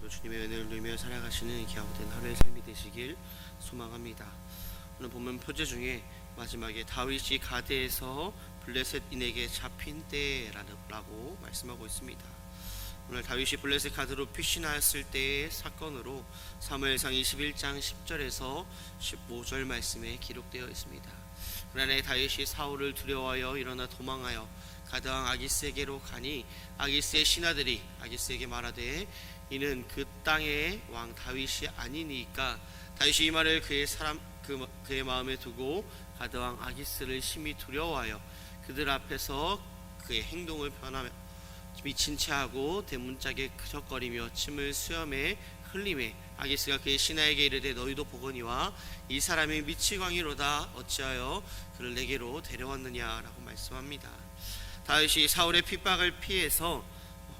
오늘도 주님의 은혜를 누리며 살아가시는 기하고된 하루의 삶이 되시길 소망합니다. 오늘 본문 표제 중에 마지막에 다윗이 가드에서 블레셋인에게 잡힌 때라고 말씀하고 있습니다. 오늘 다윗이 블레셋 가드로 피신하였을 때의 사건으로 사무엘상 21장 10절에서 15절 말씀에 기록되어 있습니다. 그날에 다윗이 사울을 두려워하여 일어나 도망하여 가드왕 아기스에게로 가니 아기스의 신하들이 아기스에게 말하되 이는 그 땅의 왕 다윗이 아니니까 다윗이 이 말을 그의 마음에 두고 가드왕 아기스를 심히 두려워하여 그들 앞에서 그의 행동을 변하며 미친 체하고 대문짝에 그적거리며 침을 수염에 흘리매 아기스가 그의 신하에게 이르되 너희도 보거니와 이 사람이 미치광이로다 어찌하여 그를 내게로 데려왔느냐라고 말씀합니다. 다윗이 사울의 핍박을 피해서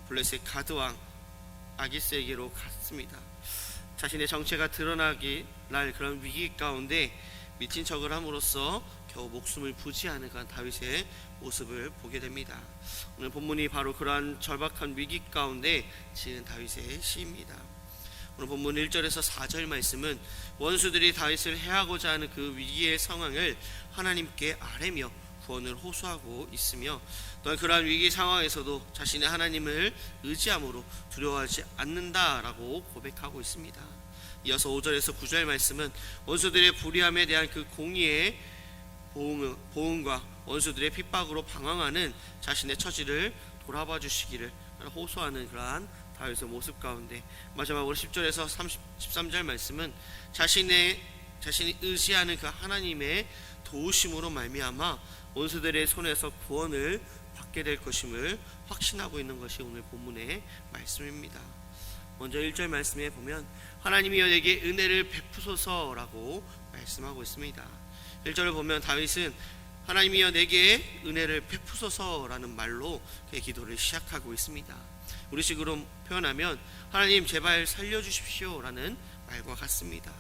블레셋 가드왕 아기스에게로 갔습니다. 자신의 정체가 드러나기 날 그런 위기 가운데 미친 척을 함으로써 겨우 목숨을 부지하는 그런 다윗의 모습을 보게 됩니다. 오늘 본문이 바로 그러한 절박한 위기 가운데 지은 다윗의 시입니다. 오늘 본문 1절에서 4절 말씀은 원수들이 다윗을 해하고자 하는 그 위기의 상황을 하나님께 아뢰며 구원을 호소하고 있으며 또한 그러한 위기 상황에서도 자신의 하나님을 의지함으로 두려워하지 않는다라고 고백하고 있습니다. 이어서 5절에서 9절 말씀은 원수들의 불의함에 대한 그 공의의 보응과 원수들의 핍박으로 방황하는 자신의 처지를 돌아봐 주시기를 호소하는 그러한 다윗의 모습 가운데 마지막으로 10절에서 13절 말씀은 자신이 의지하는 그 하나님의 도우심으로 말미암아 원수들의 손에서 구원을 받게 될 것임을 확신하고 있는 것이 오늘 본문의 말씀입니다. 먼저 1절 말씀에 보면 하나님이여 내게 은혜를 베푸소서라고 말씀하고 있습니다. 1절을 보면 다윗은 하나님이여 내게 은혜를 베푸소서라는 말로 그의 기도를 시작하고 있습니다. 우리식으로 표현하면 하나님 제발 살려주십시오 라는 말과 같습니다.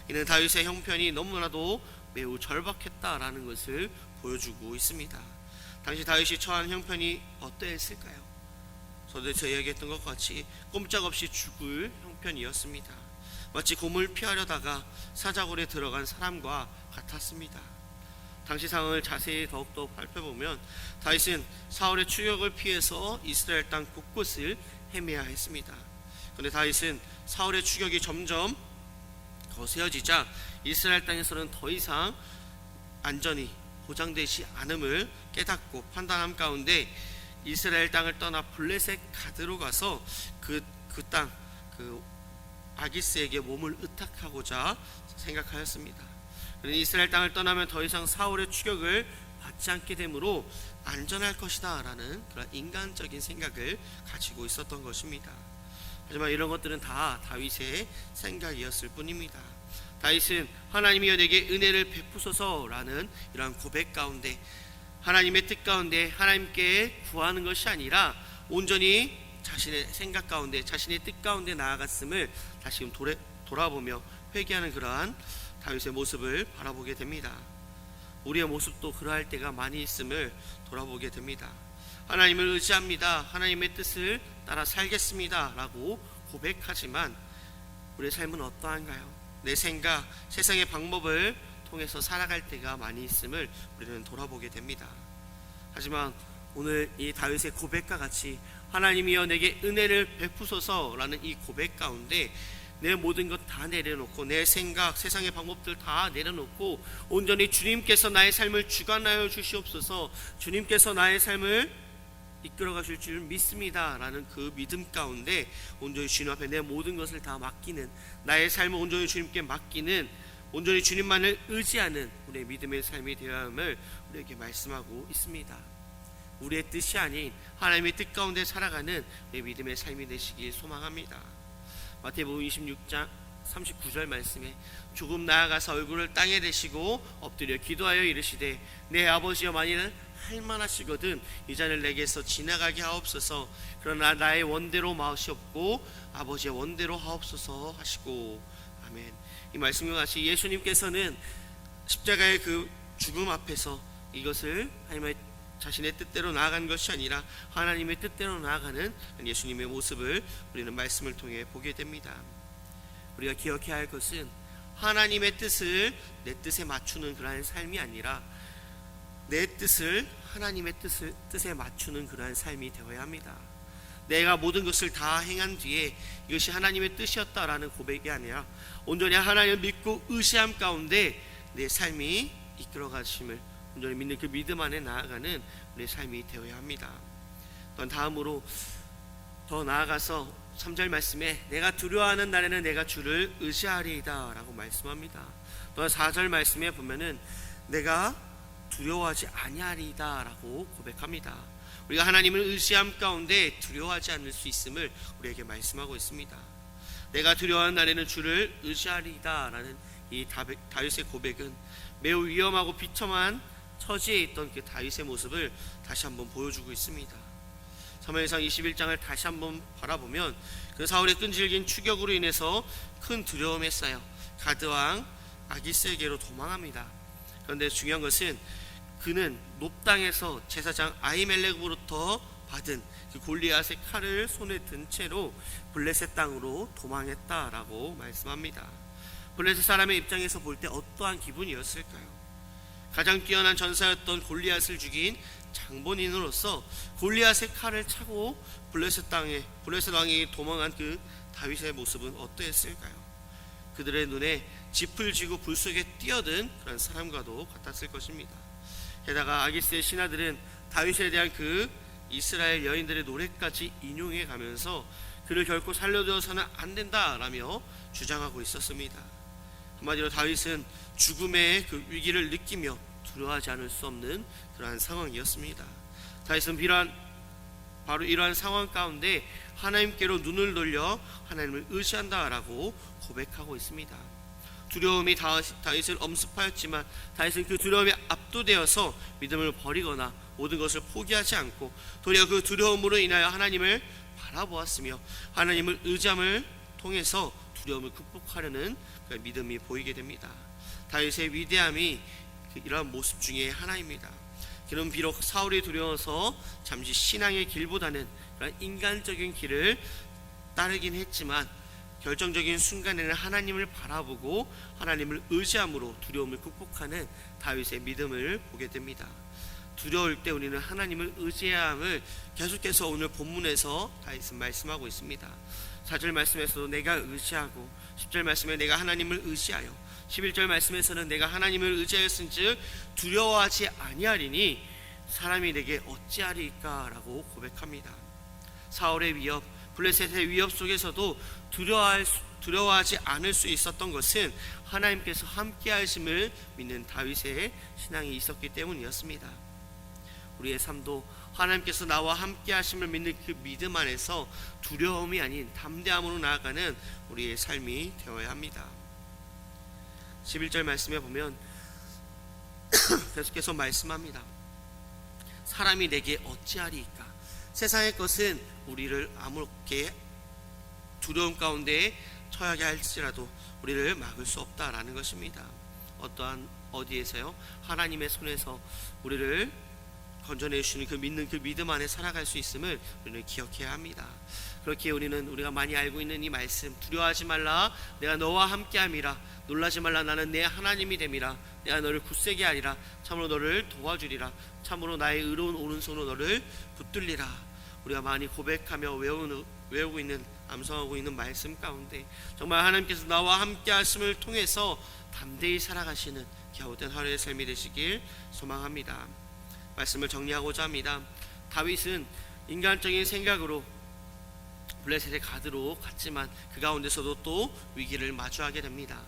이는 다윗의 형편이 너무나도 매우 절박했다라는 것을 보여주고 있습니다. 당시 다윗이 처한 형편이 어떠했을까요? 저도 이야기했던 것 같이 꼼짝없이 죽을 형편이었습니다. 마치 곰을 피하려다가 사자굴에 들어간 사람과 같았습니다. 당시 상황을 자세히 더욱더 살펴보면 다윗은 사울의 추격을 피해서 이스라엘 땅 곳곳을 헤매야 했습니다. 그런데 다윗은 사울의 추격이 점점 거세어지자 이스라엘 땅에서는 더 이상 안전이 보장되지 않음을 깨닫고 판단함 가운데 이스라엘 땅을 떠나 블레셋 가드로 가서 그 아기스에게 몸을 의탁하고자 생각하였습니다. 그런데 이스라엘 땅을 떠나면 더 이상 사울의 추격을 받지 않게 되므로 안전할 것이다 라는 그런 인간적인 생각을 가지고 있었던 것입니다. 하지만 이런 것들은 다 다윗의 생각이었을 뿐입니다. 다윗은 하나님이여 내게 은혜를 베푸소서라는 이러한 고백 가운데 하나님의 뜻 가운데 하나님께 구하는 것이 아니라 온전히 자신의 생각 가운데 자신의 뜻 가운데 나아갔음을 다시금 돌아보며 회개하는 그러한 다윗의 모습을 바라보게 됩니다. 우리의 모습도 그러할 때가 많이 있음을 돌아보게 됩니다. 하나님을 의지합니다. 하나님의 뜻을 따라 살겠습니다 라고 고백하지만 우리의 삶은 어떠한가요? 내 생각, 세상의 방법을 통해서 살아갈 때가 많이 있음을 우리는 돌아보게 됩니다. 하지만 오늘 이 다윗의 고백과 같이 하나님이여 내게 은혜를 베푸소서라는 이 고백 가운데 내 모든 것 다 내려놓고 내 생각, 세상의 방법들 다 내려놓고 온전히 주님께서 나의 삶을 주관하여 주시옵소서, 주님께서 나의 삶을 이끌어 가실 줄 믿습니다 라는 그 믿음 가운데 온전히 주님 앞에 내 모든 것을 다 맡기는, 나의 삶을 온전히 주님께 맡기는, 온전히 주님만을 의지하는 우리의 믿음의 삶이 되어야 함을 우리에게 말씀하고 있습니다. 우리의 뜻이 아닌 하나님의 뜻 가운데 살아가는 우리의 믿음의 삶이 되시길 소망합니다. 마태복음 26장 39절 말씀에 조금 나아가서 얼굴을 땅에 대시고 엎드려 기도하여 이르시되 내 아버지여 만일 할만하시거든 이 잔을 내게서 지나가게 하옵소서, 그러나 나의 원대로 마시옵고 아버지의 원대로 하옵소서 하시고. 아멘. 이 말씀과 같이 예수님께서는 십자가의 그 죽음 앞에서 이것을 하나님의 자신의 뜻대로 나아가는 것이 아니라 하나님의 뜻대로 나아가는 예수님의 모습을 우리는 말씀을 통해 보게 됩니다. 우리가 기억해야 할 것은 하나님의 뜻을 내 뜻에 맞추는 그러한 삶이 아니라 내 뜻을 하나님의 뜻에 맞추는 그러한 삶이 되어야 합니다. 내가 모든 것을 다 행한 뒤에 이것이 하나님의 뜻이었다라는 고백이 아니라 온전히 하나님을 믿고 의지함 가운데 내 삶이 이끌어가심을 온전히 믿는 그 믿음 안에 나아가는 우리의 삶이 되어야 합니다. 또한 다음으로 더 나아가서 3절 말씀에 내가 두려워하는 날에는 내가 주를 의지하리이다 라고 말씀합니다. 또한 4절 말씀에 보면은 내가 두려워하지 아니하리이다 라고 고백합니다. 우리가 하나님을 의지함 가운데 두려워하지 않을 수 있음을 우리에게 말씀하고 있습니다. 내가 두려워하는 날에는 주를 의지하리이다 라는 이 다윗의 고백은 매우 위험하고 비참한 처지에 있던 그 다윗의 모습을 다시 한번 보여주고 있습니다. 사무엘상 21장을 다시 한번 바라보면 그 사울의 끈질긴 추격으로 인해서 큰 두려움에 쌓여 가드왕 아기스에게로 도망합니다. 그런데 중요한 것은 그는 놉 땅에서 제사장 아히멜렉으로부터 받은 그 골리앗의 칼을 손에 든 채로 블레셋 땅으로 도망했다라고 말씀합니다. 블레셋 사람의 입장에서 볼 때 어떠한 기분이었을까요? 가장 뛰어난 전사였던 골리앗을 죽인 장본인으로서 골리앗의 칼을 차고 블레셋 왕이 도망한 그 다윗의 모습은 어떠했을까요? 그들의 눈에 짚을 쥐고 불 속에 뛰어든 그런 사람과도 같았을 것입니다. 게다가 아기스의 신하들은 다윗에 대한 그 이스라엘 여인들의 노래까지 인용해 가면서 그를 결코 살려두어서는 안 된다라며 주장하고 있었습니다. 한마디로 다윗은 죽음의 그 위기를 느끼며 두려워하지 않을 수 없는 그러한 상황이었습니다. 다윗은 바로 이러한 상황 가운데 하나님께로 눈을 돌려 하나님을 의지한다라고 고백하고 있습니다. 두려움이 다윗을 엄습하였지만 다윗은 그 두려움에 압도되어서 믿음을 버리거나 모든 것을 포기하지 않고 도리어 그 두려움으로 인하여 하나님을 바라보았으며 하나님을 의지함을 통해서 두려움을 극복하려는 그 믿음이 보이게 됩니다. 다윗의 위대함이 이러한 모습 중에 하나입니다. 그는 비록 사울이 두려워서 잠시 신앙의 길보다는 그런 인간적인 길을 따르긴 했지만 결정적인 순간에는 하나님을 바라보고 하나님을 의지함으로 두려움을 극복하는 다윗의 믿음을 보게 됩니다. 두려울 때 우리는 하나님을 의지해야 함을 계속해서 오늘 본문에서 다윗은 말씀하고 있습니다. 4절 말씀에서도 내가 의지하고 10절 말씀에 내가 하나님을 의지하여 11절 말씀에서는 내가 하나님을 의지하였은즉 두려워하지 아니하리니 사람이 내게 어찌하리까 라고 고백합니다. 사울의 위협, 블레셋의 위협 속에서도 두려워하지 않을 수 있었던 것은 하나님께서 함께 하심을 믿는 다윗의 신앙이 있었기 때문이었습니다. 우리의 삶도 하나님께서 나와 함께 하심을 믿는 그 믿음 안에서 두려움이 아닌 담대함으로 나아가는 우리의 삶이 되어야 합니다. 11절 말씀에 보면 계속해서 말씀합니다. 사람이 내게 어찌하리이까. 세상의 것은 우리를 아무렇게 두려움 가운데 처하게 할지라도 우리를 막을 수 없다라는 것입니다. 어떠한 어디에서요? 하나님의 손에서 우리를 건져내 주시는 그 믿는 그 믿음 안에 살아갈 수 있음을 우리는 기억해야 합니다. 그렇게 우리가 많이 알고 있는 이 말씀, 두려워하지 말라 내가 너와 함께함이라, 놀라지 말라 나는 내 하나님이 됨이라, 내가 너를 굳세게 하리라, 참으로 너를 도와주리라, 참으로 나의 의로운 오른손으로 너를 붙들리라. 우리가 많이 고백하며 외우고 있는, 암송하고 있는 말씀 가운데 정말 하나님께서 나와 함께 하심을 통해서 담대히 살아가시는 갸웃된 하루의 삶이 되시길 소망합니다. 말씀을 정리하고자 합니다. 다윗은 인간적인 생각으로 블레셋의 가드로 갔지만 그 가운데서도 또 위기를 마주하게 됩니다.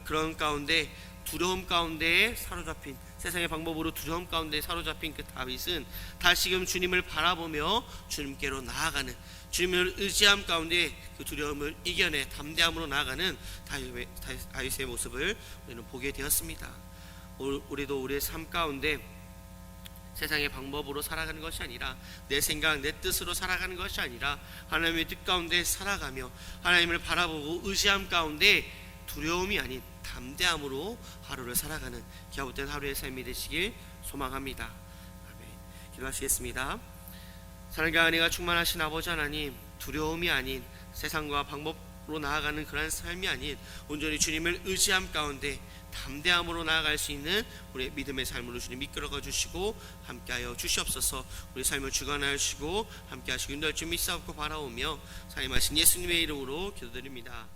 그런 가운데 두려움 가운데 사로잡힌, 세상의 방법으로 두려움 가운데 사로잡힌 그 다윗은 다시금 주님을 바라보며 주님께로 나아가는, 주님을 의지함 가운데 그 두려움을 이겨내 담대함으로 나아가는 다윗의 모습을 우리는 보게 되었습니다. 우리도 우리의 삶 가운데 세상의 방법으로 살아가는 것이 아니라 내 생각, 내 뜻으로 살아가는 것이 아니라 하나님의 뜻 가운데 살아가며 하나님을 바라보고 의지함 가운데 두려움이 아닌 담대함으로 하루를 살아가는 갸웃된 하루의 삶이 되시길 소망합니다. 아멘. 기도하시겠습니다. 사랑과 은혜가 충만하신 아버지 하나님, 두려움이 아닌 세상과 방법으로 나아가는 그러한 삶이 아닌 온전히 주님을 의지함 가운데 담대함으로 나아갈 수 있는 우리의 믿음의 삶으로 주님 이끌어가 주시고 함께하여 주시옵소서. 우리 삶을 주관하여 주시고 함께하시고 인도할 줄 믿사옵고 바라오며 사임하신 예수님의 이름으로 기도드립니다.